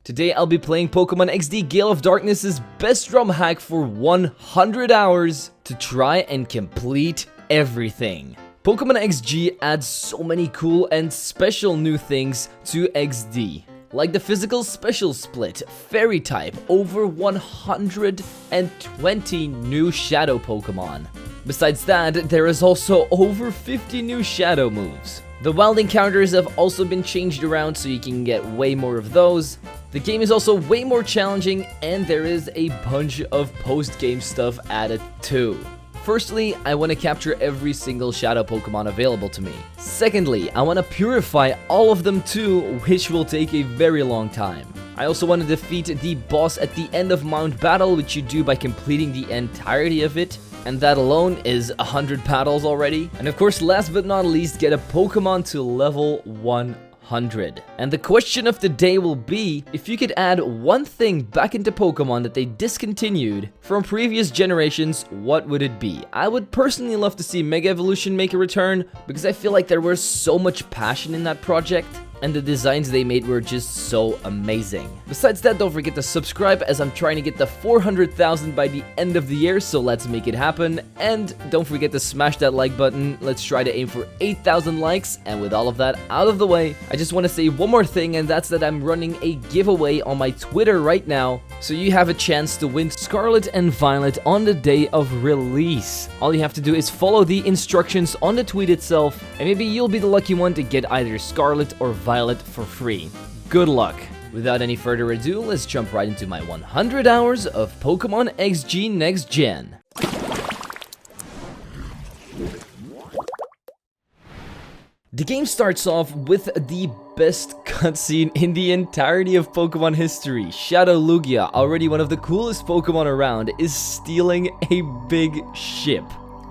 Today I'll be playing Pokemon XD Gale of Darkness's best ROM hack for 100 hours to try and complete everything. Pokemon XG adds so many cool and special new things to XD, like the physical special split, fairy type, over 120 new shadow Pokemon. Besides that, there is also over 50 new shadow moves. The wild encounters have also been changed around so you can get way more of those. The game is also way more challenging, and there is a bunch of post-game stuff added too. Firstly, I want to capture every single shadow Pokemon available to me. Secondly, I want to purify all of them too, which will take a very long time. I also want to defeat the boss at the end of Mount Battle, which you do by completing the entirety of it. And that alone is 100 battles already. And of course, last but not least, get a Pokemon to level 100. And the question of the day will be, if you could add one thing back into Pokemon that they discontinued from previous generations, what would it be? I would personally love to see Mega Evolution make a return, because I feel like there was so much passion in that project. And the designs they made were just so amazing. Besides that, don't forget to subscribe, as I'm trying to get to 400,000 by the end of the year, so let's make it happen. And don't forget to smash that like button. Let's try to aim for 8,000 likes. And with all of that out of the way, I just want to say one more thing, and that's that I'm running a giveaway on my Twitter right now, so you have a chance to win Scarlet and Violet on the day of release. All you have to do is follow the instructions on the tweet itself, and maybe you'll be the lucky one to get either Scarlet or Violet for free. Good luck. Without any further ado, let's jump right into my 100 hours of Pokemon XG Next Gen. The game starts off with the best cutscene in the entirety of Pokemon history. Shadow Lugia, already one of the coolest Pokemon around, is stealing a big ship.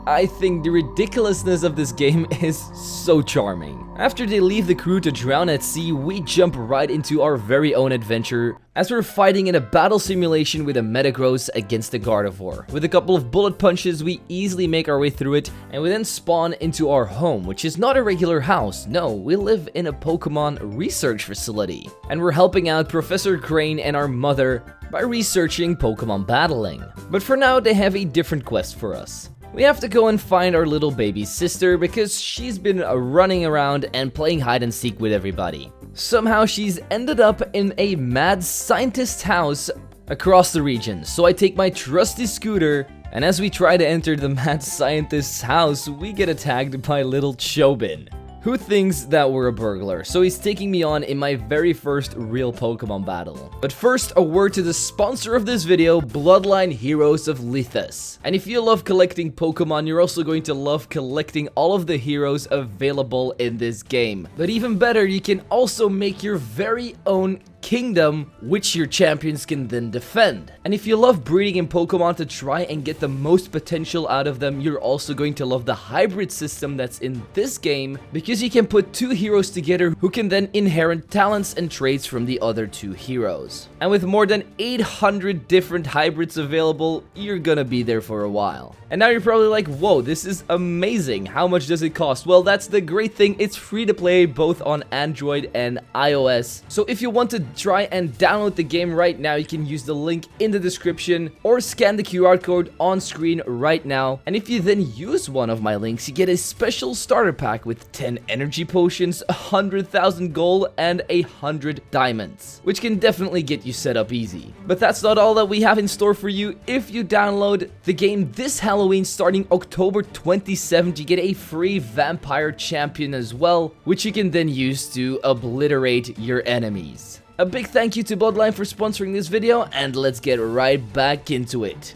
I think the ridiculousness of this game is so charming. After they leave the crew to drown at sea, we jump right into our very own adventure as we're fighting in a battle simulation with a Metagross against a Gardevoir. With a couple of bullet punches, we easily make our way through it, and we then spawn into our home, which is not a regular house. No, we live in a Pokemon research facility, and we're helping out Professor Crane and our mother by researching Pokemon battling. But for now, they have a different quest for us. We have to go and find our little baby sister because she's been running around and playing hide and seek with everybody. Somehow she's ended up in a mad scientist's house across the region. So I take my trusty scooter, and as we try to enter the mad scientist's house, we get attacked by little Chobin, who thinks that we're a burglar, so he's taking me on in my very first real Pokemon battle. But first, a word to the sponsor of this video, Bloodline Heroes of Lithas. And if you love collecting Pokemon, you're also going to love collecting all of the heroes available in this game. But even better, you can also make your very own kingdom, which your champions can then defend. And if you love breeding in Pokemon to try and get the most potential out of them, you're also going to love the hybrid system that's in this game, because you can put two heroes together who can then inherit talents and traits from the other two heroes. And with more than 800 different hybrids available, you're gonna be there for a while. And now you're probably like, whoa, this is amazing. How much does it cost? Well, that's the great thing. It's free to play both on Android and iOS. So if you want to try and download the game right now, you can use the link in the description or scan the QR code on screen right now. And if you then use one of my links, you get a special starter pack with 10 energy potions, 100,000 gold, and 100 diamonds, which can definitely get you set up easy. But that's not all that we have in store for you. If you download the game this Halloween, starting October 27th, you get a free vampire champion as well, which you can then use to obliterate your enemies. A big thank you to Bloodline for sponsoring this video, and let's get right back into it.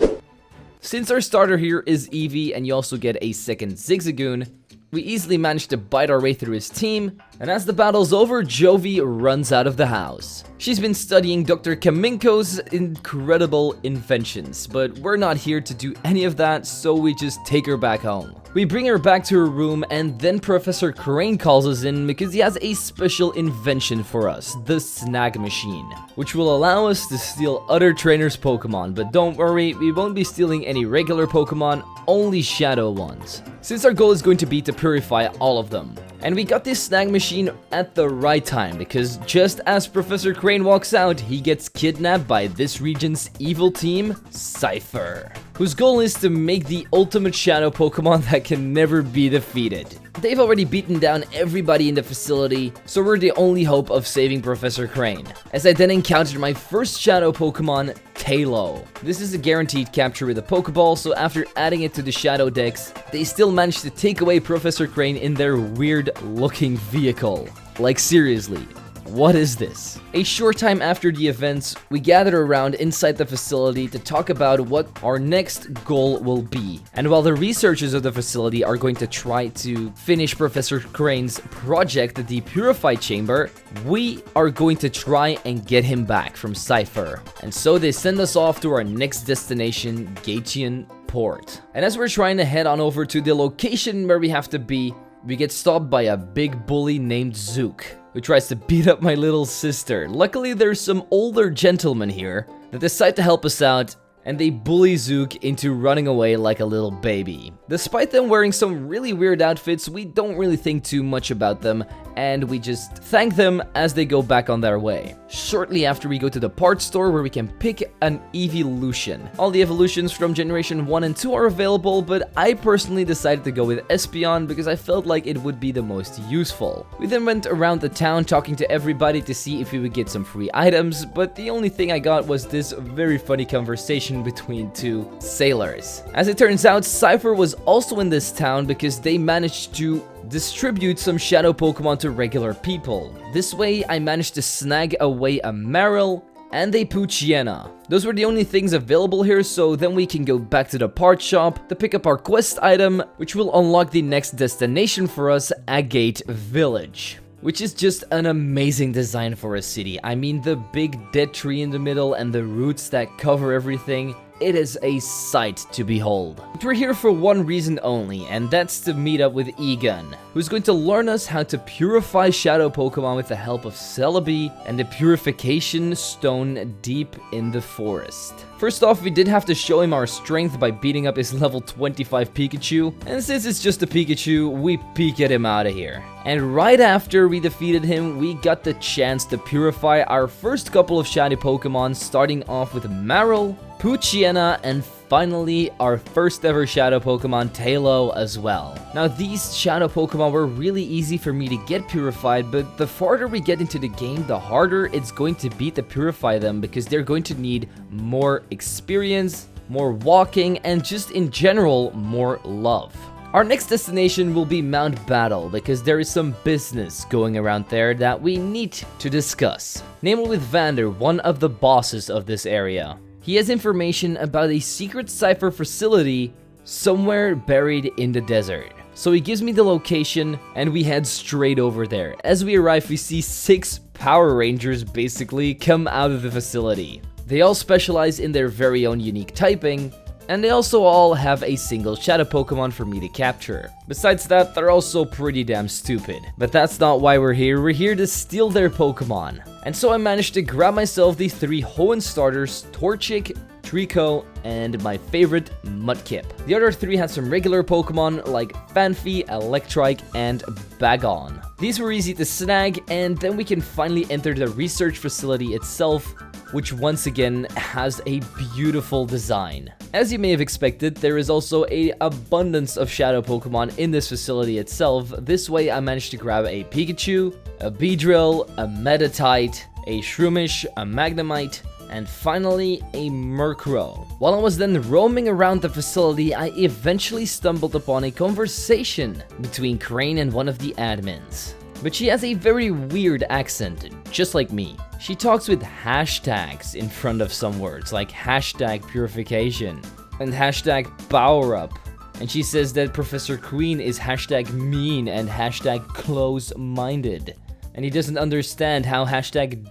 Since our starter here is Eevee, and you also get a second Zigzagoon, we easily manage to bite our way through his team, and as the battle's over, Jovi runs out of the house. She's been studying Dr. Kaminko's incredible inventions, but we're not here to do any of that, so we just take her back home. We bring her back to her room, and then Professor Crane calls us in because he has a special invention for us, the Snag machine, which will allow us to steal other trainers' Pokemon. But don't worry, we won't be stealing any regular Pokemon, only shadow ones, since our goal is going to be to purify all of them. And we got this Snag machine at the right time, because just as Professor Crane walks out, he gets kidnapped by this region's evil team, Cipher, whose goal is to make the ultimate shadow Pokemon that can never be defeated. They've already beaten down everybody in the facility, so we're the only hope of saving Professor Crane. As I then encountered my first shadow Pokemon, Tailo. This is a guaranteed capture with a Pokeball, so after adding it to the Shadow Dex, they still managed to take away Professor Crane in their weird looking vehicle. Like seriously. What is this? A short time after the events, we gather around inside the facility to talk about what our next goal will be. And while the researchers of the facility are going to try to finish Professor Crane's project, the Purify Chamber, we are going to try and get him back from Cipher. And so they send us off to our next destination, Gaetian Port. And as we're trying to head on over to the location where we have to be, we get stopped by a big bully named Zook, who tries to beat up my little sister. Luckily, there's some older gentlemen here that decide to help us out, and they bully Zook into running away like a little baby. Despite them wearing some really weird outfits, we don't really think too much about them, and we just thank them as they go back on their way. Shortly after, we go to the parts store where we can pick an evolution. All the evolutions from Generation 1 and 2 are available, but I personally decided to go with Espeon because I felt like it would be the most useful. We then went around the town talking to everybody to see if we would get some free items, but the only thing I got was this very funny conversation between two sailors. As it turns out, Cipher was also in this town because they managed to distribute some shadow Pokemon to regular people. This way, I managed to snag away a Marill and a Poochyena. Those were the only things available here, so then we can go back to the part shop to pick up our quest item, which will unlock the next destination for us, Agate Village. Which is just an amazing design for a city. I mean, the big dead tree in the middle and the roots that cover everything. It is a sight to behold. But we're here for one reason only, and that's to meet up with Egon, who's going to learn us how to purify shadow Pokemon with the help of Celebi and the purification stone deep in the forest. First off, we did have to show him our strength by beating up his level 25 Pikachu, and since it's just a Pikachu, we peek at him out of here. And right after we defeated him, we got the chance to purify our first couple of shiny Pokemon, starting off with Marill, Poochyena, and finally our first ever shadow Pokemon, Tailo, as well. Now these shadow Pokemon were really easy for me to get purified, but the farther we get into the game, the harder it's going to be to purify them because they're going to need more experience, more walking, and just in general, more love. Our next destination will be Mount Battle because there is some business going around there that we need to discuss. Namely with Vander, one of the bosses of this area. He has information about a secret Cipher facility somewhere buried in the desert. So he gives me the location and we head straight over there. As we arrive, we see 6 Power Rangers basically come out of the facility. They all specialize in their very own unique typing, and they also all have a single shadow Pokemon for me to capture. Besides that, they're also pretty damn stupid. But that's not why we're here to steal their Pokemon. And so I managed to grab myself the 3 Hoenn starters, Torchic, Trico, and my favorite, Mudkip. The other 3 had some regular Pokemon like Phanpy, Electrike, and Bagon. These were easy to snag, and then we can finally enter the research facility itself, which once again has a beautiful design. As you may have expected, there is also an abundance of shadow Pokemon in this facility itself. This way I managed to grab a Pikachu, a Beedrill, a Meditite, a Shroomish, a Magnemite, and finally a Murkrow. While I was then roaming around the facility, I eventually stumbled upon a conversation between Crane and one of the admins. But she has a very weird accent, just like me. She talks with hashtags in front of some words, like hashtag purification and hashtag power up. And she says that Professor Queen is hashtag mean and hashtag close-minded. and he doesn't understand how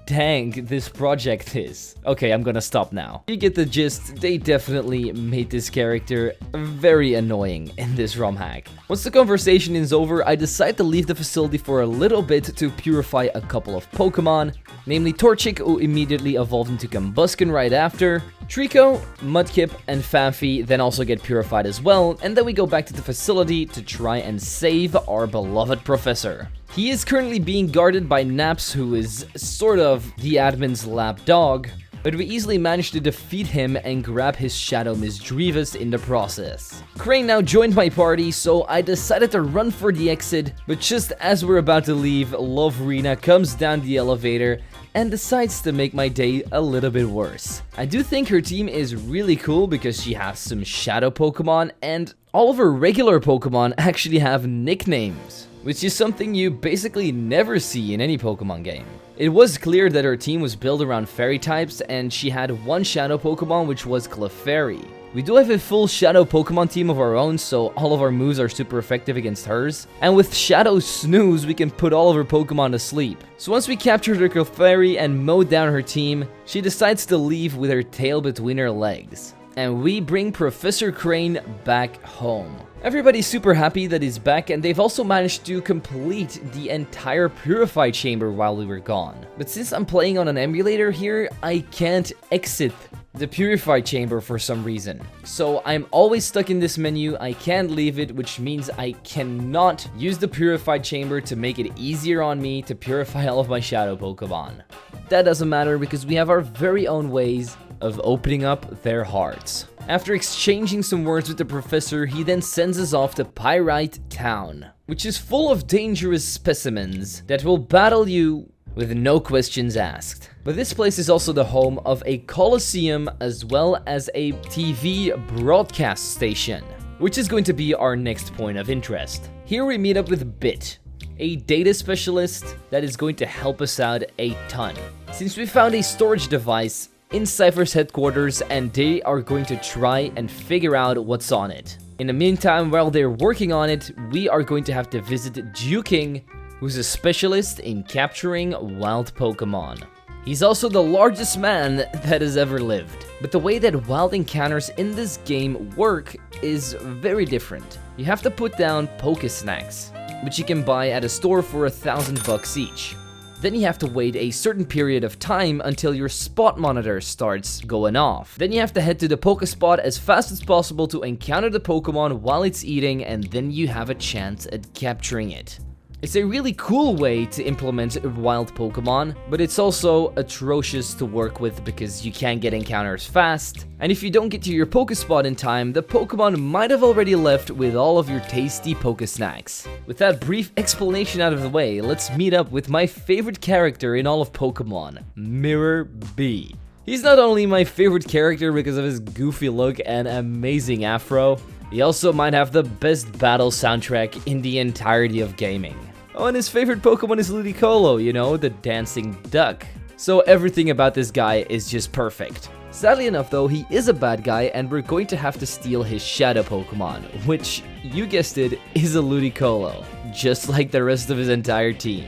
#dang this project is. Okay, I'm gonna stop now. You get the gist, they definitely made this character very annoying in this ROM hack. Once the conversation is over, I decide to leave the facility for a little bit to purify a couple of Pokemon, namely Torchic, who immediately evolved into Combusken right after. Trico, Mudkip, and Phanpy then also get purified as well, and then we go back to the facility to try and save our beloved professor. He is currently being guarded by Naps, who is sort of the admin's lap dog, but we easily managed to defeat him and grab his Shadow Misdreavus in the process. Crane now joined my party, so I decided to run for the exit, but just as we're about to leave, Lovrina comes down the elevator and decides to make my day a little bit worse. I do think her team is really cool because she has some shadow Pokemon, and all of her regular Pokemon actually have nicknames, which is something you basically never see in any Pokemon game. It was clear that her team was built around fairy types, and she had one shadow Pokemon, which was Clefairy. We do have a full shadow Pokemon team of our own, so all of our moves are super effective against hers. And with Shadow Snooze, we can put all of her Pokemon to sleep. So once we captured her Clefairy and mowed down her team, she decides to leave with her tail between her legs. And we bring Professor Crane back home. Everybody's super happy that he's back, and they've also managed to complete the entire Purify chamber while we were gone. But since I'm playing on an emulator here, I can't exit the Purify chamber for some reason. So I'm always stuck in this menu, I can't leave it, which means I cannot use the Purify chamber to make it easier on me to purify all of my shadow Pokemon. That doesn't matter because we have our very own ways of opening up their hearts. After exchanging some words with the professor, he then sends us off to Pyrite Town, which is full of dangerous specimens that will battle you with no questions asked. But this place is also the home of a coliseum as well as a TV broadcast station, which is going to be our next point of interest. Here we meet up with Bit, a data specialist that is going to help us out a ton, since we found a storage device in Cipher's headquarters, and they are going to try and figure out what's on it. In the meantime, while they're working on it, we are going to have to visit Juking, who's a specialist in capturing wild Pokemon. He's also the largest man that has ever lived. But the way that wild encounters in this game work is very different. You have to put down Pokesnacks, which you can buy at a store for $1,000 each. Then you have to wait a certain period of time until your spot monitor starts going off. Then you have to head to the Pokespot as fast as possible to encounter the Pokemon while it's eating, and then you have a chance at capturing it. It's a really cool way to implement wild Pokemon, but it's also atrocious to work with because you can't get encounters fast, and if you don't get to your Pokespot in time, the Pokemon might have already left with all of your tasty Pokesnacks. With that brief explanation out of the way, let's meet up with my favorite character in all of Pokemon, Mirror B. He's not only my favorite character because of his goofy look and amazing afro, he also might have the best battle soundtrack in the entirety of gaming. Oh, and his favorite Pokemon is Ludicolo, you know, the dancing duck. So everything about this guy is just perfect. Sadly enough though, he is a bad guy and we're going to have to steal his shadow Pokemon, which, you guessed it, is a Ludicolo, just like the rest of his entire team.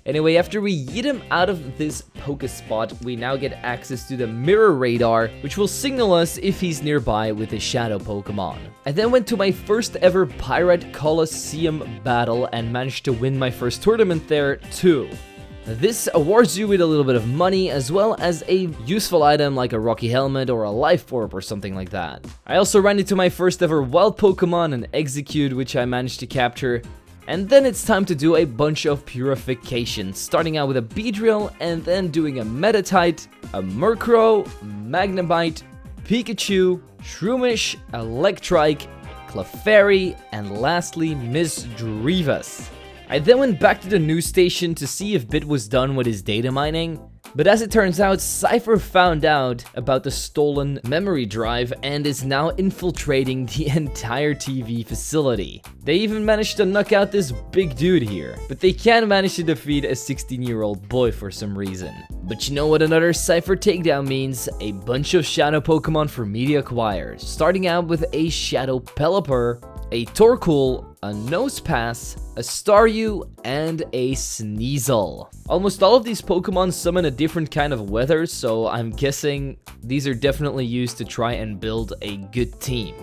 Anyway, after we yeet him out of this Pokespot, we now get access to the Mirror Radar, which will signal us if he's nearby with a shadow Pokemon. I then went to my first ever Pyrite Coliseum battle and managed to win my first tournament there too. This awards you with a little bit of money as well as a useful item like a Rocky Helmet or a Life Orb or something like that. I also ran into my first ever wild Pokemon, an Execute, which I managed to capture. And then it's time to do a bunch of purification, starting out with a Beedrill and then doing a Metatite, a Murkrow, Magnemite, Pikachu, Shroomish, Electrike, Clefairy, and lastly Misdreavus. I then went back to the news station to see if Bit was done with his data mining, but as it turns out, Cipher found out about the stolen memory drive and is now infiltrating the entire TV facility. They even managed to knock out this big dude here, but they can't manage to defeat a 16-year-old boy for some reason. But you know what another Cipher takedown means? A bunch of shadow Pokemon for me to acquire, starting out with a Shadow Pelipper, a Torkoal, a Nosepass, a Staryu, and a Sneasel. Almost all of these Pokemon summon a different kind of weather, so I'm guessing these are definitely used to try and build a good team.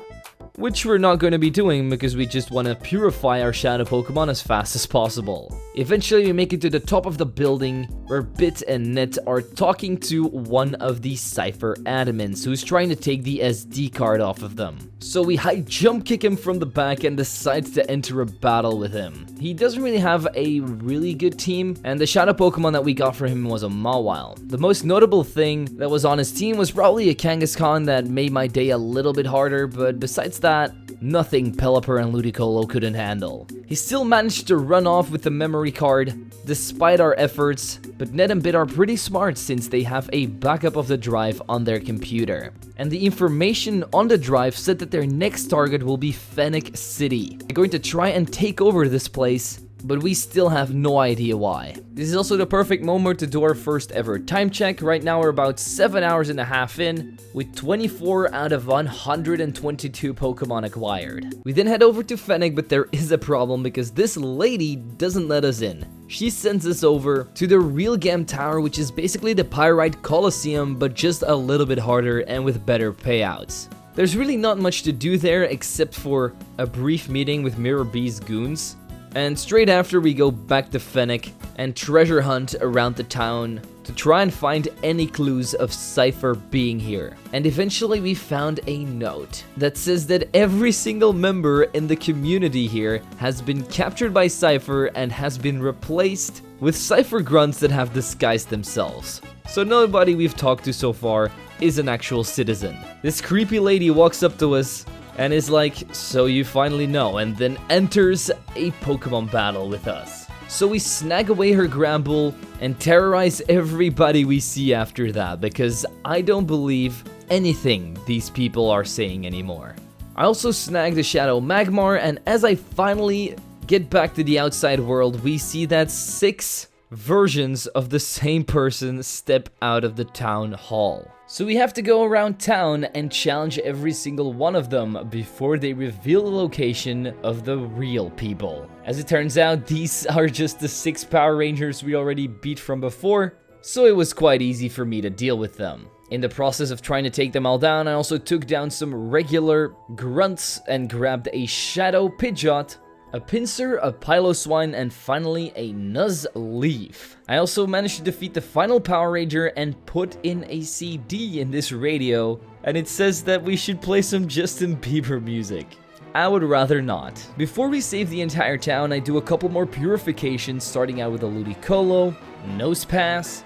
Which we're not going to be doing because we just want to purify our shadow Pokemon as fast as possible. Eventually we make it to the top of the building where Bit and Net are talking to one of the Cipher admins who's trying to take the SD card off of them. So we high jump kick him from the back and decide to enter a battle with him. He doesn't really have a really good team, and the shadow Pokemon that we got for him was a Mawile. The most notable thing that was on his team was probably a Kangaskhan that made my day a little bit harder, but besides that, nothing Pelipper and Ludicolo couldn't handle. He still managed to run off with the memory card, despite our efforts, but Ned and Bit are pretty smart since they have a backup of the drive on their computer. And the information on the drive said that their next target will be Fennec City. They're going to try and take over this place, but we still have no idea why. This is also the perfect moment to do our first ever time check. Right now we're about 7 hours and a half in, with 24 out of 122 Pokemon acquired. We then head over to Fennec, but there is a problem because this lady doesn't let us in. She sends us over to the Real Gam Tower, which is basically the Pyrite Coliseum, but just a little bit harder and with better payouts. There's really not much to do there except for a brief meeting with Mirror B's goons. And straight after we go back to Fennec and treasure hunt around the town to try and find any clues of Cipher being here. And eventually we found a note that says that every single member in the community here has been captured by Cipher and has been replaced with Cipher grunts that have disguised themselves. So nobody we've talked to so far is an actual citizen. This creepy lady walks up to us and is like, "So you finally know," and then enters a Pokemon battle with us. So we snag away her Gramble and terrorize everybody we see after that, because I don't believe anything these people are saying anymore. I also snag the Shadow Magmar, and as I finally get back to the outside world, we see that 6 versions of the same person step out of the town hall. So we have to go around town and challenge every single one of them before they reveal the location of the real people. As it turns out, these are just the 6 Power Rangers we already beat from before, so it was quite easy for me to deal with them. In the process of trying to take them all down, I also took down some regular grunts and grabbed a Shadow Pidgeot, a Pinsir, a Piloswine, and finally a Nuzleaf. I also managed to defeat the final Power Ranger and put in a CD in this radio, and it says that we should play some Justin Bieber music. I would rather not. Before we save the entire town, I do a couple more purifications, starting out with a Ludicolo, Nosepass,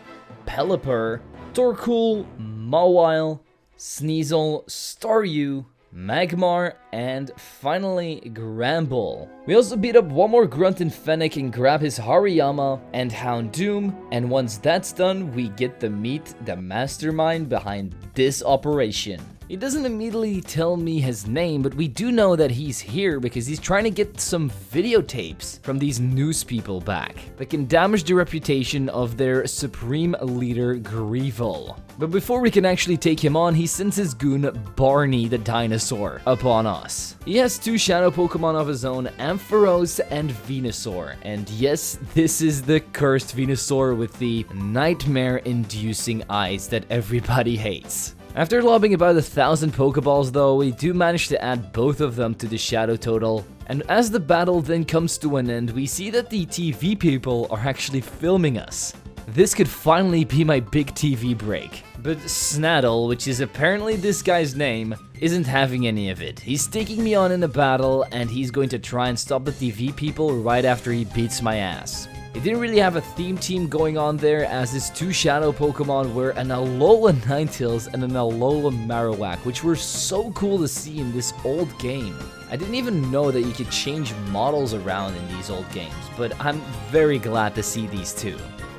Pelipper, Torkoal, Mawile, Sneasel, Staryu, Magmar, and finally Gramble. We also beat up one more grunt in Fennec and grab his Hariyama and Houndoom, and once that's done, we get to meet the mastermind behind this operation. He doesn't immediately tell me his name, but we do know that he's here because he's trying to get some videotapes from these news people back that can damage the reputation of their supreme leader, Greevil. But before we can actually take him on, he sends his goon, Barney the dinosaur, upon us. He has 2 shadow Pokemon of his own, Ampharos and Venusaur. And yes, this is the cursed Venusaur with the nightmare-inducing eyes that everybody hates. After lobbing about 1,000 Pokeballs though, we do manage to add both of them to the shadow total. And as the battle then comes to an end, we see that the TV people are actually filming us. This could finally be my big TV break. But Snaddle, which is apparently this guy's name, isn't having any of it. He's taking me on in a battle, and he's going to try and stop the TV people right after he beats my ass. It didn't really have a theme team going on there, as his 2 shadow Pokemon were an Alola Ninetales and an Alola Marowak, which were so cool to see in this old game. I didn't even know that you could change models around in these old games, but I'm very glad to see these 2.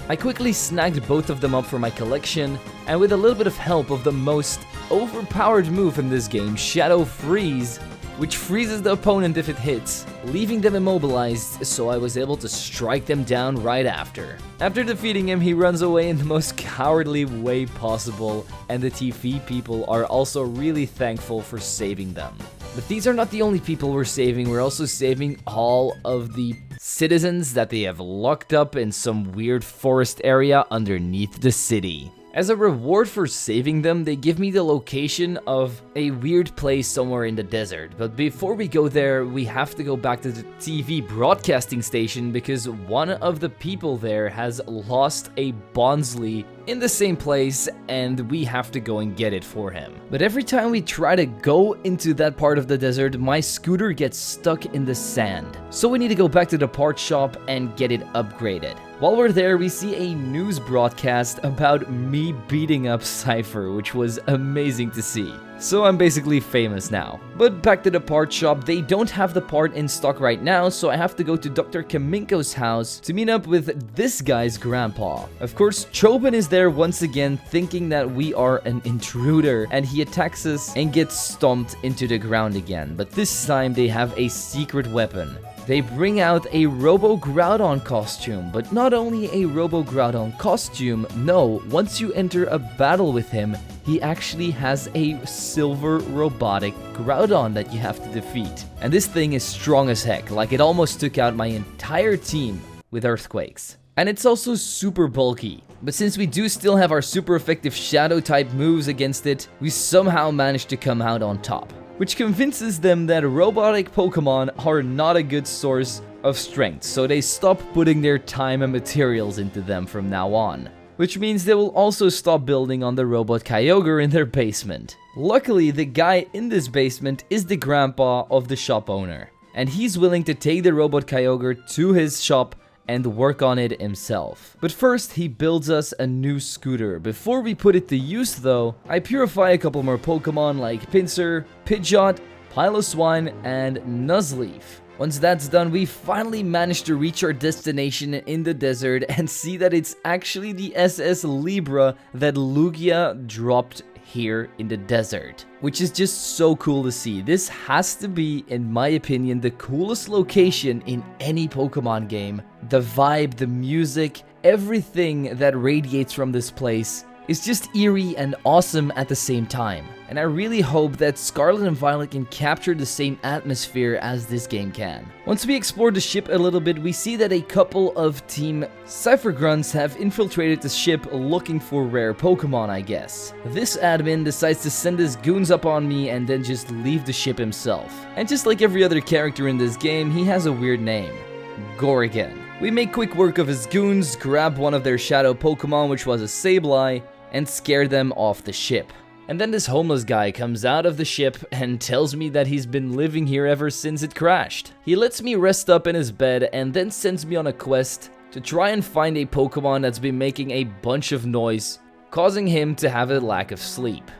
I quickly snagged both of them up for my collection, and with a little bit of help of the most overpowered move in this game, Shadow Freeze, which freezes the opponent if it hits, leaving them immobilized, so I was able to strike them down right after. After defeating him, he runs away in the most cowardly way possible, and the TV people are also really thankful for saving them. But these are not the only people we're saving. We're also saving all of the citizens that they have locked up in some weird forest area underneath the city. As a reward for saving them, they give me the location of a weird place somewhere in the desert. But before we go there, we have to go back to the TV broadcasting station because one of the people there has lost a Bonsly in the same place and we have to go and get it for him. But every time we try to go into that part of the desert, my scooter gets stuck in the sand. So we need to go back to the parts shop and get it upgraded. While we're there, we see a news broadcast about me beating up Cipher, which was amazing to see. So I'm basically famous now. But back to the part shop, they don't have the part in stock right now, so I have to go to Dr. Kaminko's house to meet up with this guy's grandpa. Of course, Chobin is there once again thinking that we are an intruder, and he attacks us and gets stomped into the ground again. But this time they have a secret weapon. They bring out a Robo-Groudon costume, but not only a Robo-Groudon costume, no, once you enter a battle with him, he actually has a silver robotic Groudon that you have to defeat. And this thing is strong as heck, like it almost took out my entire team with earthquakes. And it's also super bulky. But since we do still have our super effective shadow type moves against it, we somehow managed to come out on top. Which convinces them that robotic Pokemon are not a good source of strength, so they stop putting their time and materials into them from now on. Which means they will also stop building on the robot Kyogre in their basement. Luckily, the guy in this basement is the grandpa of the shop owner, and he's willing to take the robot Kyogre to his shop and work on it himself. But first, he builds us a new scooter. Before we put it to use though, I purify a couple more Pokemon like Pinsir, Pidgeot, Piloswine, and Nuzleaf. Once that's done, we finally manage to reach our destination in the desert and see that it's actually the SS Libra that Lugia dropped here in the desert, which is just so cool to see. This has to be, in my opinion, the coolest location in any Pokemon game. The vibe, the music, everything that radiates from this place is just eerie and awesome at the same time. And I really hope that Scarlet and Violet can capture the same atmosphere as this game can. Once we explore the ship a little bit, we see that a couple of Team Cipher Grunts have infiltrated the ship looking for rare Pokemon, I guess. This admin decides to send his goons up on me and then just leave the ship himself. And just like every other character in this game, he has a weird name. Gorgon. We make quick work of his goons, grab one of their shadow Pokemon, which was a Sableye, and scare them off the ship. And then this homeless guy comes out of the ship and tells me that he's been living here ever since it crashed. He lets me rest up in his bed and then sends me on a quest to try and find a Pokemon that's been making a bunch of noise, causing him to have a lack of sleep.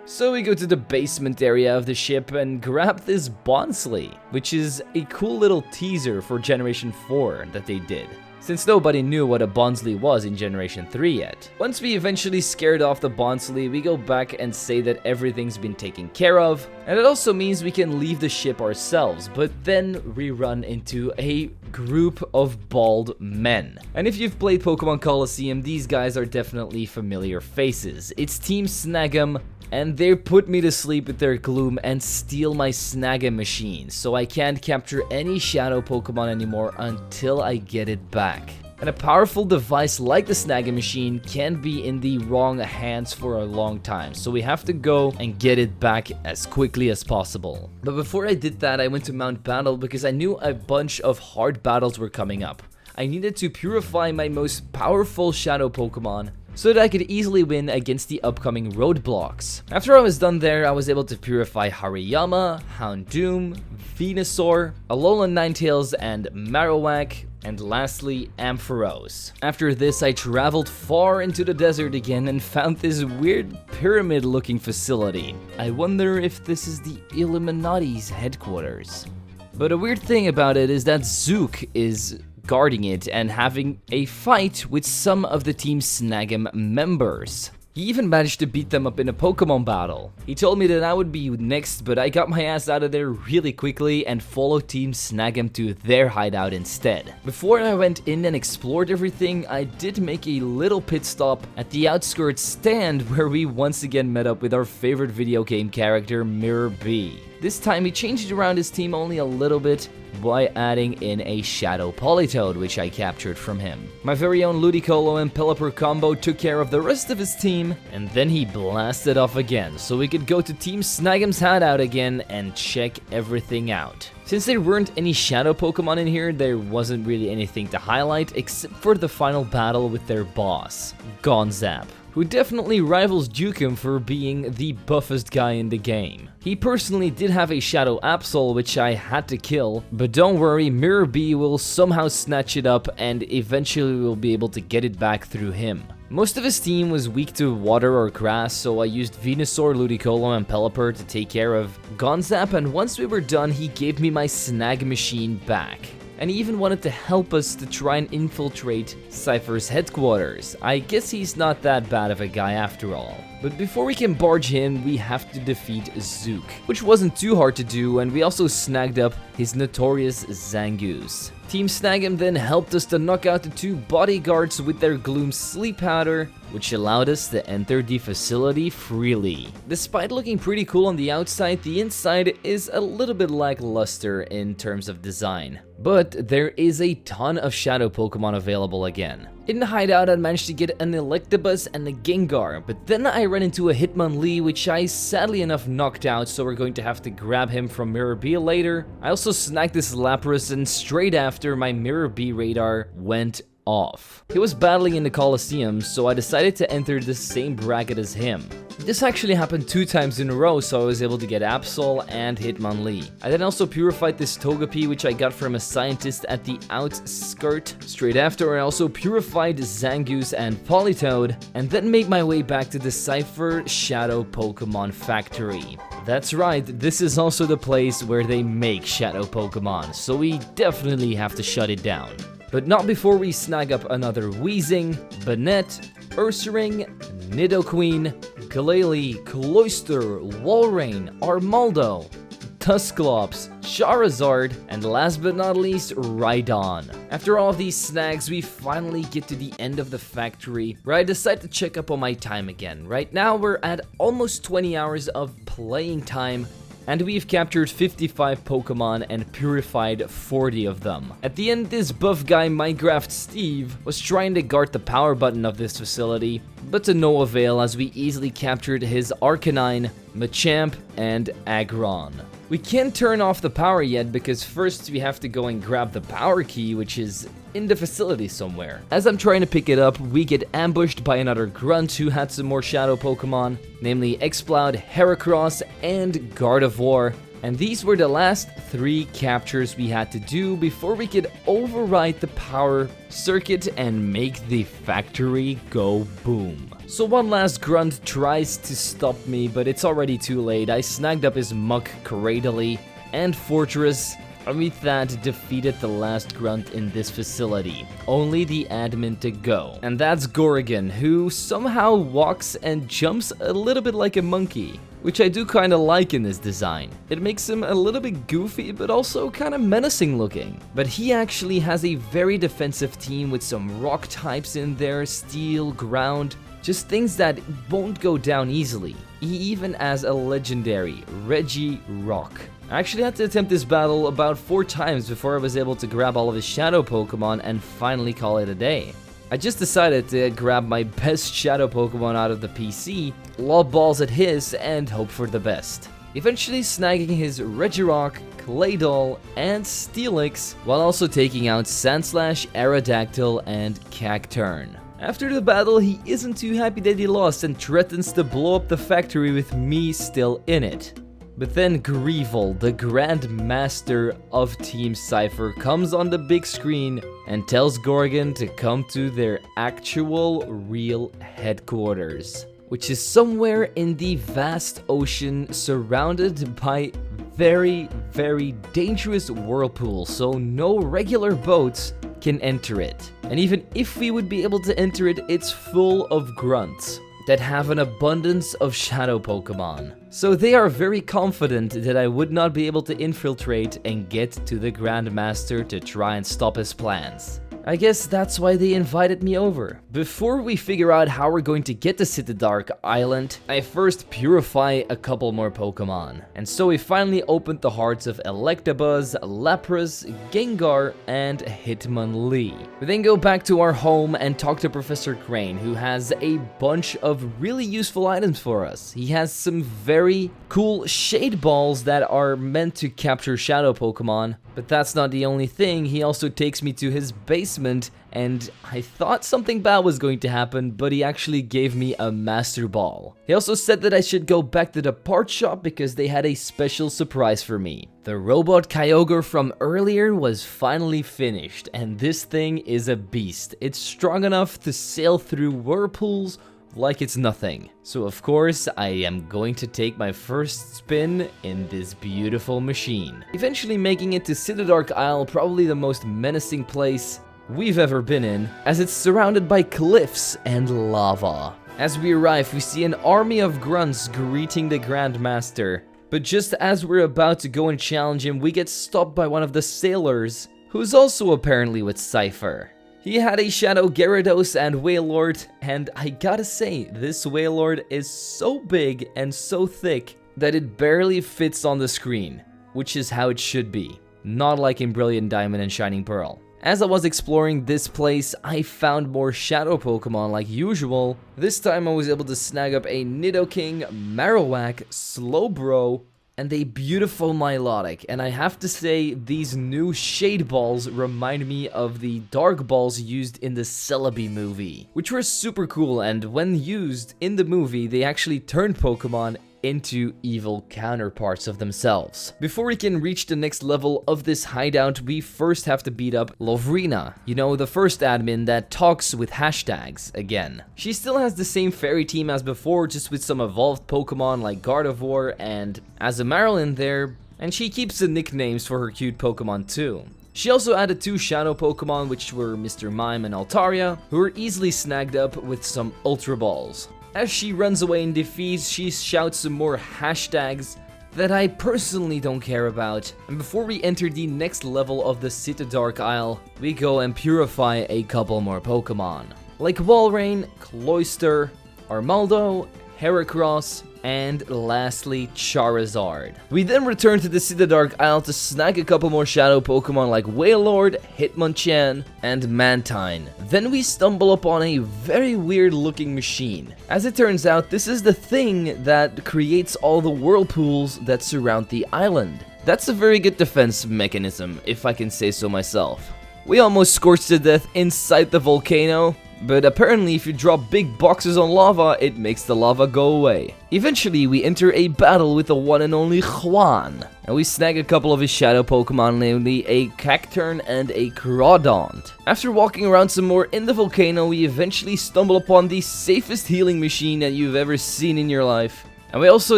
So we go to the basement area of the ship and grab this Bonsly, which is a cool little teaser for Generation 4 that they did, since nobody knew what a Bonsly was in Generation 3 yet. Once we eventually scared off the Bonsly, we go back and say that everything's been taken care of, and it also means we can leave the ship ourselves, but then we run into a group of bald men. And if you've played Pokemon Colosseum, these guys are definitely familiar faces. It's Team Snag'em, and they put me to sleep with their gloom and steal my Snag'em machine, so I can't capture any shadow Pokemon anymore until I get it back. And a powerful device like the Snag'em machine can be in the wrong hands for a long time, so we have to go and get it back as quickly as possible. But before I did that, I went to Mount Battle because I knew a bunch of hard battles were coming up. I needed to purify my most powerful shadow Pokemon so that I could easily win against the upcoming roadblocks. After I was done there, I was able to purify Hariyama, Houndoom, Venusaur, Alolan Ninetales, and Marowak, and lastly, Ampharos. After this, I traveled far into the desert again and found this weird pyramid-looking facility. I wonder if this is the Illuminati's headquarters. But a weird thing about it is that Zook is guarding it and having a fight with some of the Team Snag'em members. He even managed to beat them up in a Pokemon battle. He told me that I would be next, but I got my ass out of there really quickly and followed Team Snag'em to their hideout instead. Before I went in and explored everything, I did make a little pit stop at the outskirts stand where we once again met up with our favorite video game character, Mirror B. This time he changed around his team only a little bit by adding in a Shadow Politoed, which I captured from him. My very own Ludicolo and Pelipper combo took care of the rest of his team, and then he blasted off again, so we could go to Team Snag'em's hideout again and check everything out. Since there weren't any Shadow Pokemon in here, there wasn't really anything to highlight except for the final battle with their boss, Gonzap, who definitely rivals Dukem for being the buffest guy in the game. He personally did have a Shadow Absol which I had to kill, but don't worry, Mirror B will somehow snatch it up and eventually we'll be able to get it back through him. Most of his team was weak to water or grass, so I used Venusaur, Ludicolo, and Pelipper to take care of Gonzap, and once we were done, he gave me my Snag machine back. And he even wanted to help us to try and infiltrate Cipher's headquarters. I guess he's not that bad of a guy after all. But before we can barge in, we have to defeat Zook, which wasn't too hard to do, and we also snagged up his notorious Zangoose. Team Snag'em then helped us to knock out the two bodyguards with their Gloom Sleep Powder, which allowed us to enter the facility freely. Despite looking pretty cool on the outside, the inside is a little bit lackluster in terms of design. But there is a ton of Shadow Pokemon available again. In the hideout, I managed to get an Electabuzz and a Gengar, but then I ran into a Hitmonlee, which I sadly enough knocked out, so we're going to have to grab him from Mirror B later. I also snagged this Lapras, and straight after, my Mirror B radar went off. He was battling in the Coliseum, so I decided to enter the same bracket as him. This actually happened 2 times in a row, so I was able to get Absol and Hitmonlee. I then also purified this Togepi, which I got from a scientist at the outskirt. Straight after, I also purified Zangoose and Politoed, and then made my way back to the Cipher Shadow Pokemon Factory. That's right, this is also the place where they make Shadow Pokemon, so we definitely have to shut it down. But not before we snag up another Weezing, Banette, Ursaring, Nidoqueen, Glalie, Cloyster, Walrein, Armaldo, Dusclops, Charizard, and last but not least, Rhydon. After all of these snags, we finally get to the end of the factory, where I decide to check up on my time again. Right now, we're at almost 20 hours of playing time, and we've captured 55 Pokemon and purified 40 of them. At the end, this buff guy, Minecraft Steve, was trying to guard the power button of this facility, but to no avail as we easily captured his Arcanine, Machamp, and Aggron. We can't turn off the power yet because first we have to go and grab the power key, which is in the facility somewhere. As I'm trying to pick it up, we get ambushed by another Grunt who had some more Shadow Pokemon, namely Exploud, Heracross, and Gardevoir. And these were the last 3 captures we had to do before we could override the power circuit and make the factory go boom. So one last Grunt tries to stop me, but it's already too late. I snagged up his Muck, Cradily, and Fortress, and with that defeated the last Grunt in this facility. Only the admin to go. And that's Gorgon, who somehow walks and jumps a little bit like a monkey, which I do kind of like in this design. It makes him a little bit goofy, but also kind of menacing looking. But he actually has a very defensive team with some rock types in there, steel, ground, just things that won't go down easily. He even has a legendary Regirock. I actually had to attempt this battle about 4 times before I was able to grab all of his Shadow Pokemon and finally call it a day. I just decided to grab my best Shadow Pokemon out of the PC, lob balls at his, and hope for the best. Eventually snagging his Regirock, Claydol, and Steelix, while also taking out Sandslash, Aerodactyl, and Cacturn. After the battle, he isn't too happy that he lost and threatens to blow up the factory with me still in it. But then Greevil, the Grand Master of Team Cipher, comes on the big screen and tells Gorgon to come to their actual real headquarters, which is somewhere in the vast ocean surrounded by very, very dangerous whirlpools, so no regular boats can enter it. And even if we would be able to enter it, it's full of grunts. that have an abundance of shadow Pokemon. So they are very confident that I would not be able to infiltrate and get to the Grandmaster to try and stop his plans. I guess that's why they invited me over. Before we figure out how we're going to get to Cine Dark Island, I first purify a couple more Pokemon. And so we finally opened the hearts of Electabuzz, Lapras, Gengar, and Hitmonlee. We then go back to our home and talk to Professor Crane, who has a bunch of really useful items for us. He has some very cool shade balls that are meant to capture shadow Pokemon, but that's not the only thing. He also takes me to his basement, and I thought something bad was going to happen, but he actually gave me a Master Ball. He also said that I should go back to the part shop because they had a special surprise for me. The robot Kyogre from earlier was finally finished, and this thing is a beast. It's strong enough to sail through whirlpools like it's nothing. So of course, I am going to take my first spin in this beautiful machine. Eventually making it to Cine Dark Isle, probably the most menacing place we've ever been in, as it's surrounded by cliffs and lava. As we arrive, we see an army of grunts greeting the Grandmaster. But just as we're about to go and challenge him, we get stopped by one of the sailors, who's also apparently with Cipher. He had a Shadow Gyarados and Wailord, and I gotta say, this Wailord is so big and so thick that it barely fits on the screen, which is how it should be, not like in Brilliant Diamond and Shining Pearl. As I was exploring this place, I found more shadow Pokemon like usual. This time I was able to snag up a Nidoking, Marowak, Slowbro, and a beautiful Milotic. And I have to say, these new shade balls remind me of the dark balls used in the Celebi movie, which were super cool, and when used in the movie, they actually turned Pokemon into evil counterparts of themselves. Before we can reach the next level of this hideout, we first have to beat up Lovrina, you know, the first admin that talks with hashtags again. She still has the same fairy team as before, just with some evolved Pokemon like Gardevoir and Azumarill in there, and she keeps the nicknames for her cute Pokemon too. She also added 2 shadow Pokemon, which were Mr. Mime and Altaria, who were easily snagged up with some Ultra Balls. As she runs away in defeat, she shouts some more hashtags that I personally don't care about. And before we enter the next level of the Cine Dark Isle, we go and purify a couple more Pokemon, like Walrein, Cloyster, Armaldo, Heracross, and lastly Charizard. We then return to the Cine Dark Isle to snag a couple more shadow Pokemon like Wailord, Hitmonchan, and Mantine. Then we stumble upon a very weird looking machine. As it turns out, this is the thing that creates all the whirlpools that surround the island. That's a very good defense mechanism, if I can say so myself. We almost scorched to death inside the volcano, but apparently if you drop big boxes on lava, it makes the lava go away. Eventually, we enter a battle with the one and only Juan, and we snag a couple of his shadow Pokemon, namely a Cacturne and a Crawdaunt. After walking around some more in the volcano, we eventually stumble upon the safest healing machine that you've ever seen in your life. And we also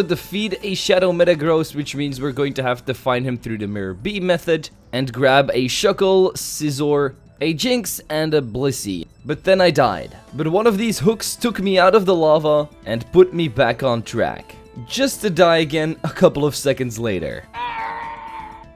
defeat a Shadow Metagross, which means we're going to have to find him through the Mirror Beam method, and grab a Shuckle, Scizor, a Jinx, and a Blissey. But then I died. But one of these hooks took me out of the lava and put me back on track, just to die again a couple of seconds later.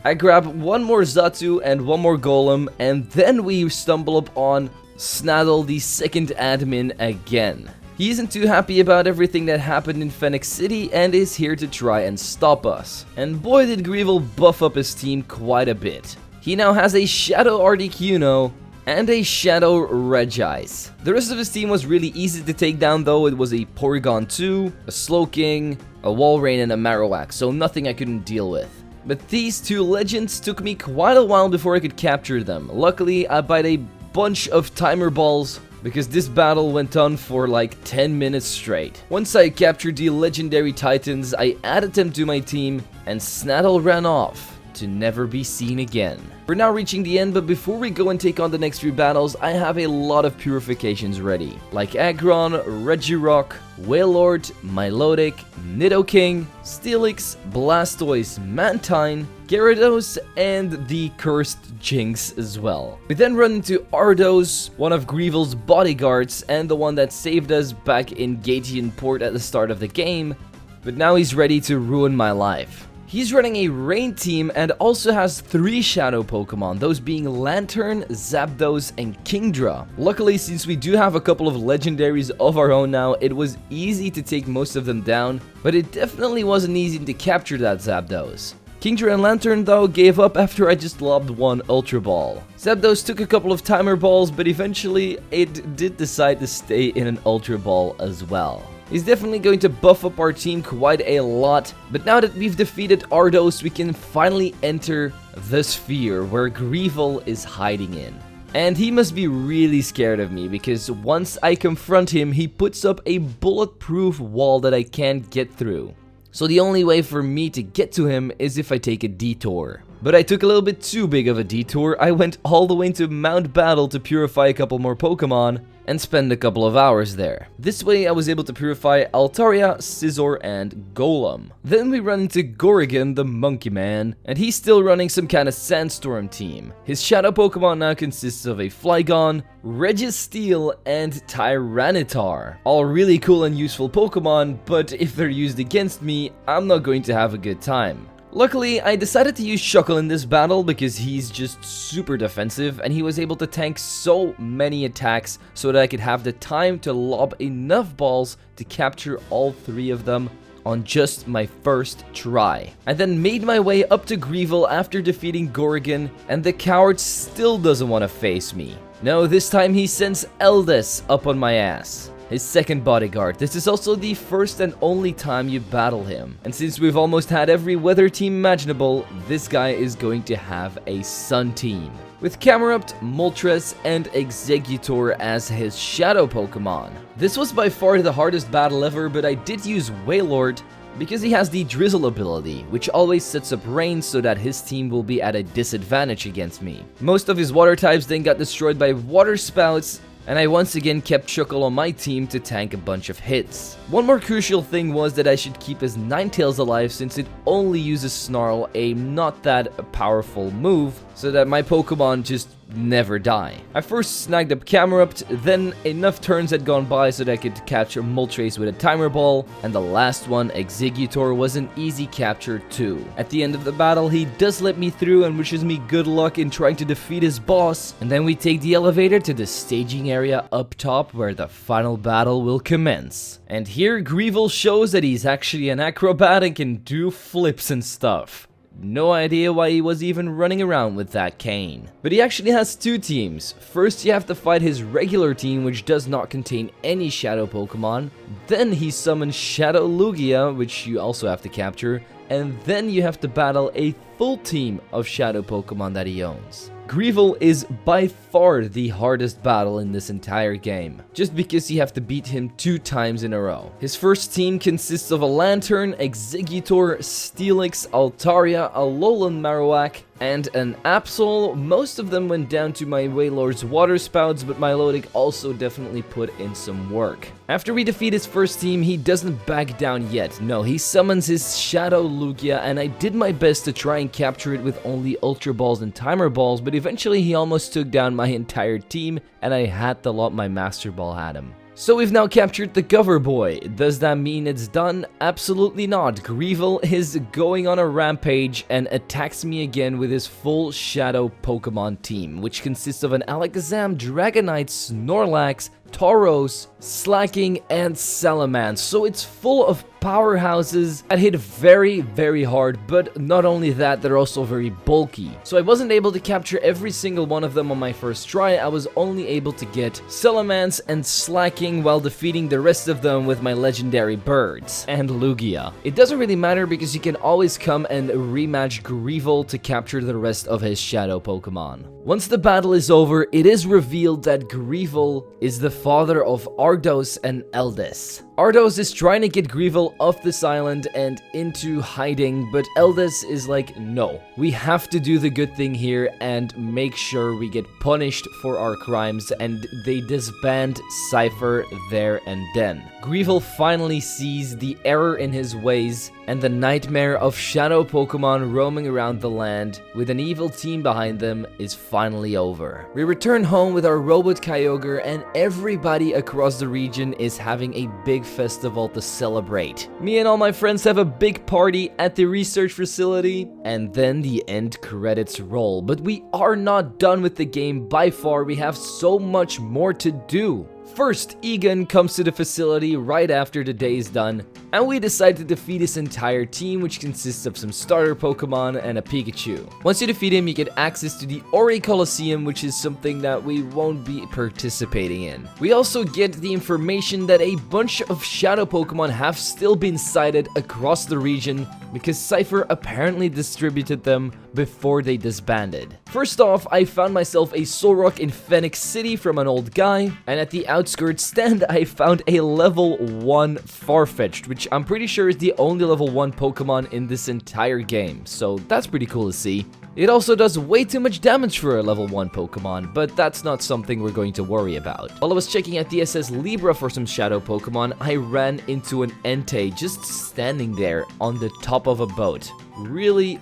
I grab one more Zatu and one more Golem, and then we stumble upon Snaddle, the second admin, again. He isn't too happy about everything that happened in Phoenix City and is here to try and stop us. And boy did Greevil buff up his team quite a bit. He now has a Shadow Articuno and a Shadow Regice. The rest of his team was really easy to take down though. It was a Porygon 2, a Slowking, a Walrein, and a Marowak, so nothing I couldn't deal with. But these 2 legends took me quite a while before I could capture them. Luckily, I bought a bunch of timer balls, because this battle went on for like 10 minutes straight. Once I captured the legendary titans, I added them to my team, and Snaddle ran off to never be seen again. We're now reaching the end, but before we go and take on the next few battles, I have a lot of purifications ready, like Aggron, Regirock, Wailord, Milotic, Nidoking, Steelix, Blastoise, Mantine, Gyarados, and the cursed Jinx as well. We then run into Ardos, one of Greevil's bodyguards, and the one that saved us back in Gatian Port at the start of the game, but now he's ready to ruin my life. He's running a rain team and also has 3 shadow Pokemon, those being Lantern, Zapdos, and Kingdra. Luckily, since we do have a couple of legendaries of our own now, it was easy to take most of them down, but it definitely wasn't easy to capture that Zapdos. Kingdra and Lantern though gave up after I just lobbed one Ultra Ball. Zapdos took a couple of Timer Balls, but eventually it did decide to stay in an Ultra Ball as well. He's definitely going to buff up our team quite a lot, but now that we've defeated Ardos, we can finally enter the sphere where Greevil is hiding in. And he must be really scared of me, because once I confront him, he puts up a bulletproof wall that I can't get through. So the only way for me to get to him is if I take a detour. But I took a little bit too big of a detour. I went all the way into Mount Battle to purify a couple more Pokemon and spend a couple of hours there. This way I was able to purify Altaria, Scizor, and Golem. Then we run into Gorgon, the Monkey Man, and he's still running some kind of Sandstorm team. His shadow Pokemon now consists of a Flygon, Registeel, and Tyranitar. All really cool and useful Pokemon, but if they're used against me, I'm not going to have a good time. Luckily, I decided to use Shuckle in this battle because he's just super defensive and he was able to tank so many attacks so that I could have the time to lob enough balls to capture all 3 of them on just my first try. I then made my way up to Greevil after defeating Gorgon, and the coward still doesn't want to face me. No, this time he sends Eldest up on my ass. His second bodyguard. This is also the first and only time you battle him. And since we've almost had every weather team imaginable, this guy is going to have a sun team, with Camerupt, Moltres, and Exeggutor as his shadow Pokemon. This was by far the hardest battle ever, but I did use Wailord because he has the Drizzle ability, which always sets up rain so that his team will be at a disadvantage against me. Most of his water types then got destroyed by water spouts, and I once again kept Shuckle on my team to tank a bunch of hits. One more crucial thing was that I should keep his Ninetales alive since it only uses Snarl, a not that powerful move, so that my Pokemon just never die. I first snagged up Camerupt, then enough turns had gone by so that I could catch Moltres with a Timer Ball, and the last one, Exeggutor, was an easy capture too. At the end of the battle, he does let me through and wishes me good luck in trying to defeat his boss, and then we take the elevator to the staging area up top where the final battle will commence. And here Greevil shows that he's actually an acrobat and can do flips and stuff. No idea why he was even running around with that cane. But he actually has 2 teams. First you have to fight his regular team, which does not contain any shadow Pokemon. Then he summons Shadow Lugia, which you also have to capture. And then you have to battle a full team of shadow Pokemon that he owns. Greevil is by far the hardest battle in this entire game, just because you have to beat him 2 times in a row. His first team consists of a Lantern, Exeggutor, Steelix, Altaria, Alolan Marowak, and an Absol. Most of them went down to my Wailord's water spouts, but Milotic also definitely put in some work. After we defeat his first team, he doesn't back down yet. No, he summons his Shadow Lugia, and I did my best to try and capture it with only Ultra Balls and Timer Balls, but eventually he almost took down my entire team, and I had to lot my Master Ball at him. So we've now captured the Cover Boy. Does that mean it's done? Absolutely not. Greevil is going on a rampage and attacks me again with his full Shadow Pokemon team, which consists of an Alakazam, Dragonite, Snorlax, Tauros, Slacking, and Salamence. So it's full of powerhouses that hit very, very hard, but not only that, they're also very bulky. So I wasn't able to capture every single one of them on my first try. I was only able to get Salamence and Slacking while defeating the rest of them with my legendary birds and Lugia. It doesn't really matter because you can always come and rematch Greevil to capture the rest of his shadow Pokemon. Once the battle is over, it is revealed that Greevil is the father of Ardos and Eldest. Ardos is trying to get Greevil middle of this island and into hiding, but Eldest is like, no, we have to do the good thing here and make sure we get punished for our crimes, and they disband Cipher there and then. Greevil finally sees the error in his ways and the nightmare of shadow Pokemon roaming around the land with an evil team behind them is finally over. We return home with our robot Kyogre, and everybody across the region is having a big festival to celebrate. Me and all my friends have a big party at the research facility, and then the end credits roll. But we are not done with the game by far, we have so much more to do. First, Egan comes to the facility right after the day is done, and we decide to defeat his entire team, which consists of some starter Pokemon and a Pikachu. Once you defeat him, you get access to the Orre Coliseum, which is something that we won't be participating in. We also get the information that a bunch of shadow Pokemon have still been sighted across the region because Cipher apparently distributed them before they disbanded. First off, I found myself a Solrock in Phoenix City from an old guy, and at the outskirts stand I found a level 1 Farfetch'd, which I'm pretty sure is the only level 1 Pokemon in this entire game, so that's pretty cool to see. It also does way too much damage for a level 1 Pokemon, but that's not something we're going to worry about. While I was checking at the SS Libra for some shadow Pokemon, I ran into an Entei just standing there on the top of a boat. Really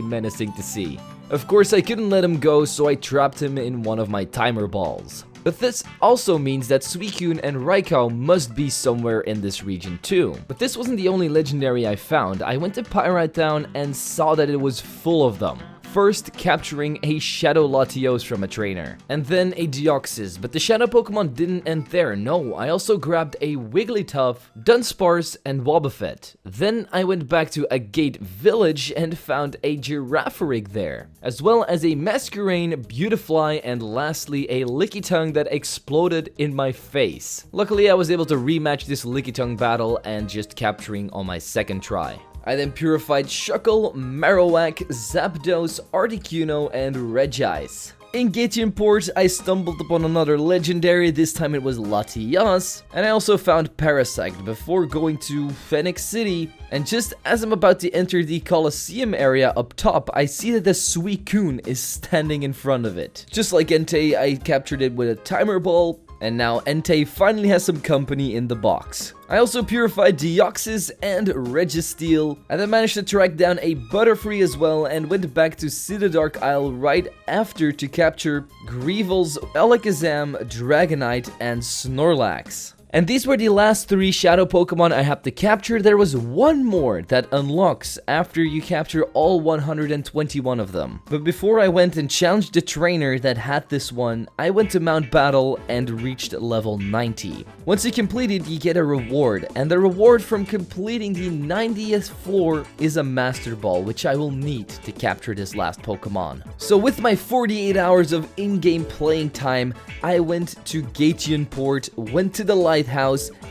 menacing to see. Of course, I couldn't let him go, so I trapped him in one of my timer balls. But this also means that Suicune and Raikou must be somewhere in this region too. But this wasn't the only legendary I found. I went to Pyrite Town and saw that it was full of them. First, capturing a Shadow Latios from a trainer, and then a Deoxys, but the Shadow Pokemon didn't end there, no, I also grabbed a Wigglytuff, Dunsparce, and Wobbuffet. Then I went back to Agate Village and found a Girafarig there, as well as a Masquerain, Beautifly, and lastly a Lickitung that exploded in my face. Luckily, I was able to rematch this Lickitung battle and just capturing on my second try. I then purified Shuckle, Marowak, Zapdos, Articuno, and Regice. In Gaetian Port, I stumbled upon another legendary, this time it was Latias, and I also found Parasect before going to Phoenix City, and just as I'm about to enter the Coliseum area up top, I see that the Suicune is standing in front of it. Just like Entei, I captured it with a timer ball, and now Entei finally has some company in the box. I also purified Deoxys and Registeel. I then managed to track down a Butterfree as well and went back to Cine Dark Isle right after to capture Greevil's Alakazam, Dragonite, and Snorlax. And these were the last 3 shadow Pokemon I have to capture. There was one more that unlocks after you capture all 121 of them. But before I went and challenged the trainer that had this one, I went to Mount Battle and reached level 90. Once you complete it, you get a reward, and the reward from completing the 90th floor is a Master Ball, which I will need to capture this last Pokemon. So with my 48 hours of in-game playing time, I went to Gaetian Port, went to the lighthouse,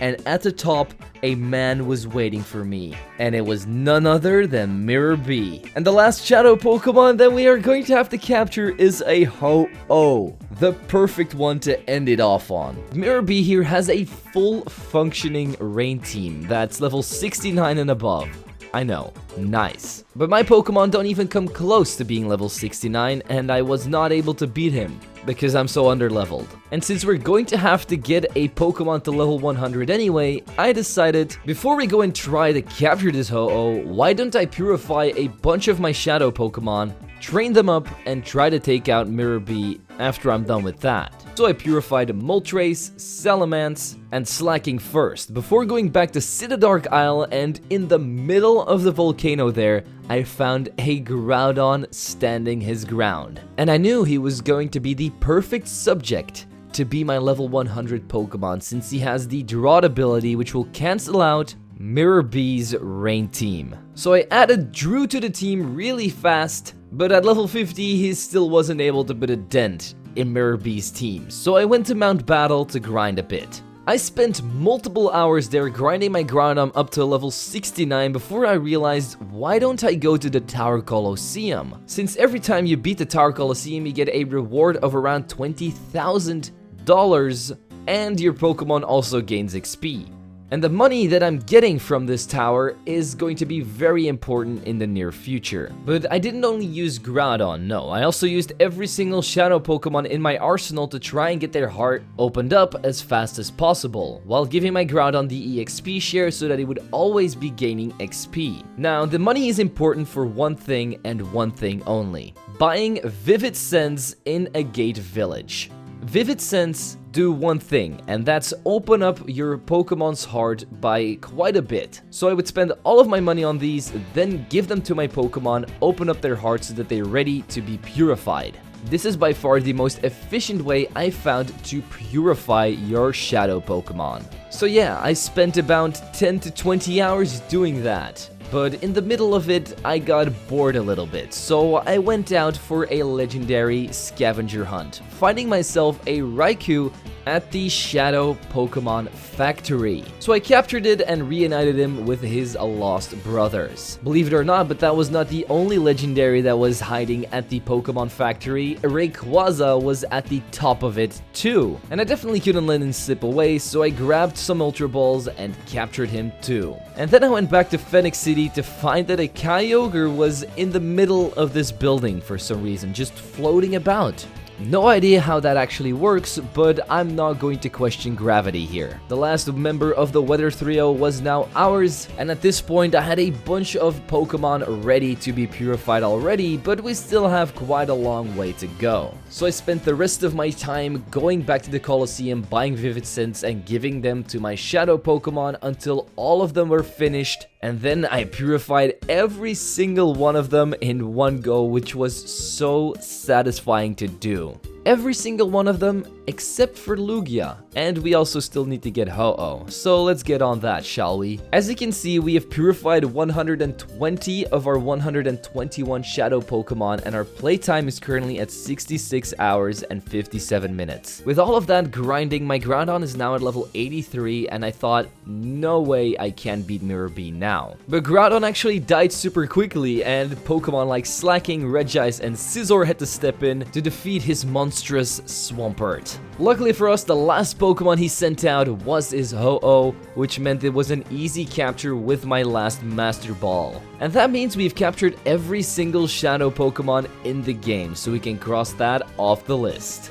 and at the top, a man was waiting for me. And it was none other than Mirror B. And the last shadow Pokemon that we are going to have to capture is a Ho-Oh. The perfect one to end it off on. Mirror B here has a full functioning rain team that's level 69 and above. I know, nice. But my Pokemon don't even come close to being level 69, and I was not able to beat him because I'm so underleveled. And since we're going to have to get a Pokemon to level 100 anyway, I decided, before we go and try to capture this Ho-Oh, why don't I purify a bunch of my shadow Pokemon, train them up, and try to take out Mirror B after I'm done with that. So I purified Moltres, Salamence, and Slacking first, before going back to Cine Dark Isle, and in the middle of the volcano there, I found a Groudon standing his ground. And I knew he was going to be the perfect subject to be my level 100 Pokemon, since he has the Drought ability which will cancel out Mirror B's Rain team. So I added Drew to the team really fast, but at level 50 he still wasn't able to put a dent in Mirror B's team, so I went to Mount Battle to grind a bit. I spent multiple hours there grinding my Groudon up to level 69 before I realized, why don't I go to the Tower Coliseum? Since every time you beat the Tower Coliseum you get a reward of around $20,000 and your Pokemon also gains XP. And the money that I'm getting from this tower is going to be very important in the near future. But I didn't only use Groudon, no, I also used every single shadow Pokemon in my arsenal to try and get their heart opened up as fast as possible, while giving my Groudon the EXP share so that it would always be gaining XP. Now, the money is important for one thing and one thing only: buying Vivid Sense in a gate village. Vivid Sense do one thing, and that's open up your Pokemon's heart by quite a bit. So I would spend all of my money on these, then give them to my Pokemon, open up their hearts so that they're ready to be purified. This is by far the most efficient way I found to purify your shadow Pokemon. So yeah, I spent about 10 to 20 hours doing that. But in the middle of it, I got bored a little bit, so I went out for a legendary scavenger hunt, finding myself a Raikou at the Shadow Pokemon Factory. So I captured it and reunited him with his lost brothers. Believe it or not, but that was not the only legendary that was hiding at the Pokemon Factory. Rayquaza was at the top of it too. And I definitely couldn't let him slip away, so I grabbed some Ultra Balls and captured him too. And then I went back to Phoenix City to find that a Kyogre was in the middle of this building for some reason, just floating about. No idea how that actually works, but I'm not going to question gravity here. The last member of the Weather Trio was now ours, and at this point I had a bunch of Pokemon ready to be purified already, but we still have quite a long way to go. So I spent the rest of my time going back to the Colosseum, buying Vivid Sense and giving them to my Shadow Pokemon until all of them were finished, and then I purified every single one of them in one go, which was so satisfying to do. Every single one of them except for Lugia. And we also still need to get Ho-Oh, so let's get on that, shall we? As you can see, we have purified 120 of our 121 Shadow Pokemon, and our playtime is currently at 66 hours and 57 minutes. With all of that grinding, my Groudon is now at level 83, and I thought, no way I can beat Mirror Beam now. But Groudon actually died super quickly, and Pokemon like Slacking, Regice, and Scizor had to step in to defeat his monstrous Swampert. Luckily for us, the last Pokemon he sent out was his Ho-Oh, which meant it was an easy capture with my last Master Ball. And that means we've captured every single Shadow Pokemon in the game, so we can cross that off the list.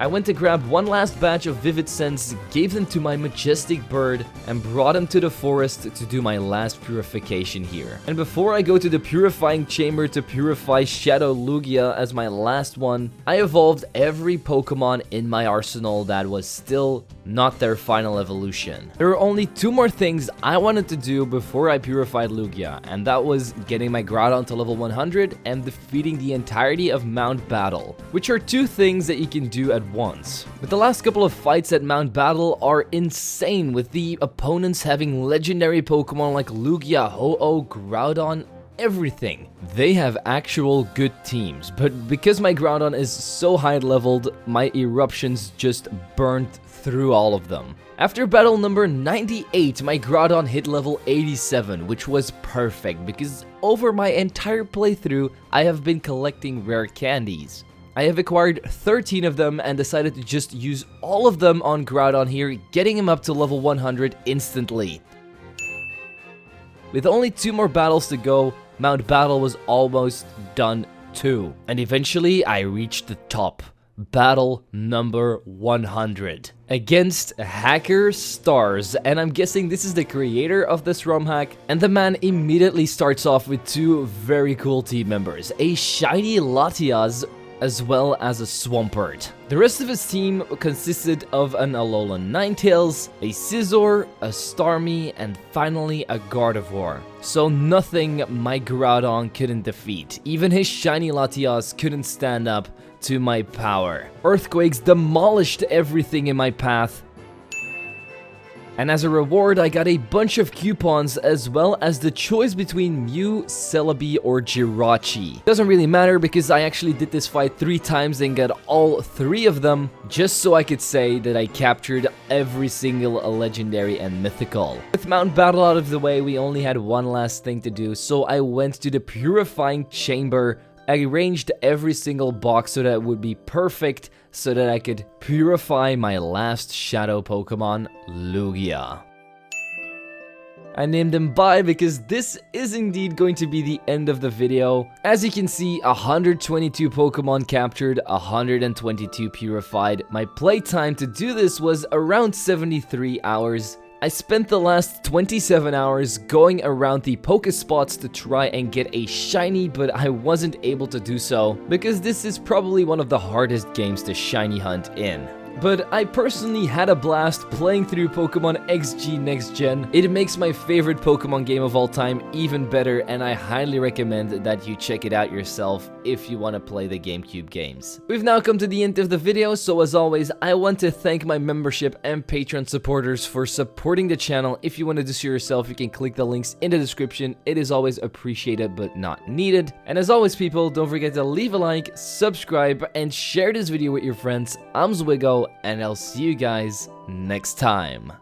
I went to grab one last batch of Vivid Sense, gave them to my majestic bird, and brought him to the forest to do my last purification here. And before I go to the purifying chamber to purify Shadow Lugia as my last one, I evolved every Pokemon in my arsenal that was still not their final evolution. There were only two more things I wanted to do before I purified Lugia, and that was getting my Groudon to level 100 and defeating the entirety of Mount Battle, which are two things that you can do at once. But the last couple of fights at Mount Battle are insane, with the opponents having legendary Pokemon like Lugia, Ho-Oh, Groudon, everything. They have actual good teams, but because my Groudon is so high leveled, my eruptions just burned through all of them. After battle number 98, my Groudon hit level 87, which was perfect because over my entire playthrough, I have been collecting rare candies. I have acquired 13 of them and decided to just use all of them on Groudon here, getting him up to level 100 instantly. With only 2 more battles to go, Mount Battle was almost done too. And eventually I reached the top. Battle number 100 against Hacker Stars, and I'm guessing this is the creator of this ROM hack, and the man immediately starts off with 2 very cool team members, a shiny Latias as well as a Swampert. The rest of his team consisted of an Alolan Ninetales, a Scizor, a Starmie, and finally a Gardevoir. So nothing my Groudon couldn't defeat. Even his shiny Latias couldn't stand up to my power. Earthquakes demolished everything in my path. And as a reward, I got a bunch of coupons as well as the choice between Mew, Celebi, or Jirachi. Doesn't really matter because I actually did this fight 3 times and got all 3 of them just so I could say that I captured every single legendary and mythical. With Mount Battle out of the way, we only had one last thing to do, so I went to the purifying chamber. I arranged every single box so that it would be perfect, so that I could purify my last shadow Pokemon, Lugia. I named him Bye because this is indeed going to be the end of the video. As you can see, 122 Pokemon captured, 122 purified. My playtime to do this was around 73 hours. I spent the last 27 hours going around the Pokespots to try and get a shiny, but I wasn't able to do so because this is probably one of the hardest games to shiny hunt in. But I personally had a blast playing through Pokemon XG Next Gen. It makes my favorite Pokemon game of all time even better, and I highly recommend that you check it out yourself if you want to play the GameCube games. We've now come to the end of the video, so as always, I want to thank my membership and Patreon supporters for supporting the channel. If you want to do so yourself, you can click the links in the description. It is always appreciated but not needed. And as always, people, don't forget to leave a like, subscribe, and share this video with your friends. I'm Zwiggo, and I'll see you guys next time.